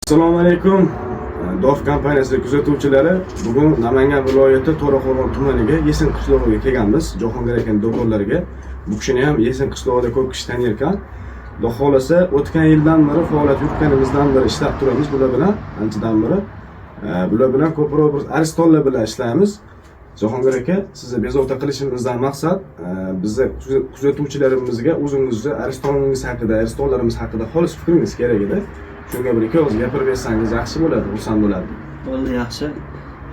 Assalomu alaykum. DOF kompaniyasi kuzatuvchilari, bugun Namangan viloyati To'raqo'rg'on tumaniga Yesin qishlog'iga kelganmiz. Jahongir aka do'konlariga. Bu kishini ham Yesin qishlog'ida ko'p kishi tanir ekan. Xudo xolasa, o'tgan yildan beri faoliyat yuritganimizdan beri ishlab turamiz bular bilan, anchadan beri. Bular bilan ko'proq biz aristonlar bilan ishlaymiz. Jahongir aka, sizni bezovta qilishimizdan maqsad bizni kuzatuvchilarimizga o'zingizni aristoningiz haqida, aristonlarimiz haqida xolis fikringiz kerak edi. Shunga bir ikki og'iz gapirib bersangiz yaxshi bo'ladi, xursand bo'lardim. Bo'ldi, yaxshi.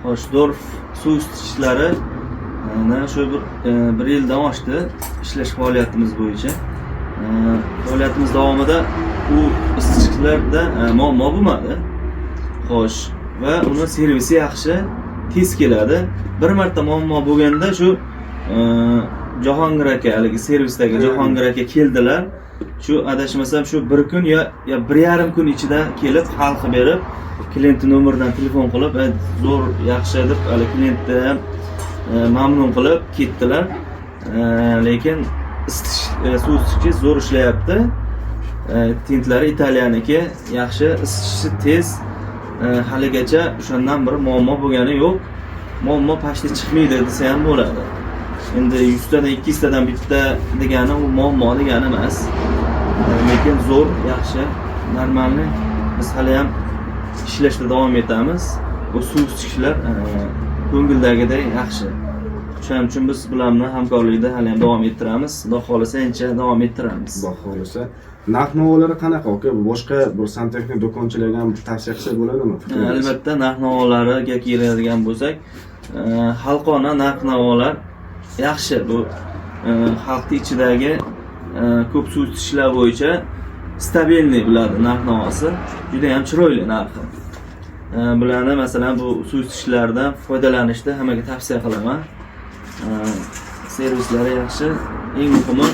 Xo'sh, Dorf suv isitgichlari shu bir yildan oshdi ishlash faoliyatimiz bo'yicha. Faoliyatimiz davomida u isitgichlarda muammo bo'lmadi. Xo'sh, va uni servisi yaxshi, tez keladi. Bir marta muammo bo'lganda shu Jahongir aka, haligi servisdagi Jahongir aka keldilar. Shu adashmasam shu bir kun yo 1,5 kun ichida kelib hal qilib berib, klient nomeridan telefon qilib, zo'r yaxshi deb hali klientni ham mamnun qilib ketdilar. Lekin suv isitish zo'r ishlayapti. Tintlari Italiyaniki, yaxshi, isitishi tez. Haligacha o'shandan bir muammo bo'lgani yo'q. Muammo pashta chiqmaydi desa ham bo'ladi. Endi 100 tadan 200 tadan bitta degani u muammo degani emas. Lekin zo'r, yaxshi, normalniy. Biz hali ham ishlashda davom etamiz. Bu suv isitgichlar ko'ngildagidek yaxshi. Shuning uchun biz bularni hamkorlikda hali ham davom ettiramiz. Xudo xolasa ancha davom ettiramiz. Xudo xolasa. Narx-navolari qanaqa aka? Boshqa bir santexnik do'konchilarga ham tavsiya qilsa bo'ladimi? Albatta, narx-navolariga keladigan bo'lsak, xalqona narx-navolar yaxshi. Bu xalqning ichidagi ko'p suv isitgichlar bo'yicha stabilniy bo'ladi narx-navosi. Juda ham chiroyli narxi. Bularni masalan bu suv isitgichlardan foydalanishni hammaga tavsiya qilaman. Servislari yaxshi, eng muhimi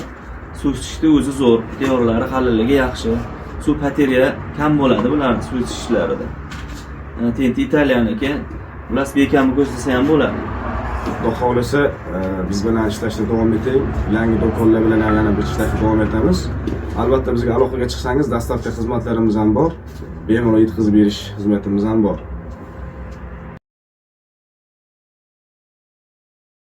suv isitishda o'zi zo'r, devorlari qalilligi yaxshi. Suv pateriya kam bo'ladi bularning suv isitgichlarida. Tinti Italiyaniki, ular bekamni ko'rsatsa ham bo'ladi. Xudo xolasa biz bilan ishlashda davom eting. Yangi do'konlar bilan yana bir ishlashda davom etamiz. Albatta bizga aloqaga chiqsangiz, dastavka xizmatlarimiz ham bor. Bemalol yetkazib berish xizmatimiz ham bor.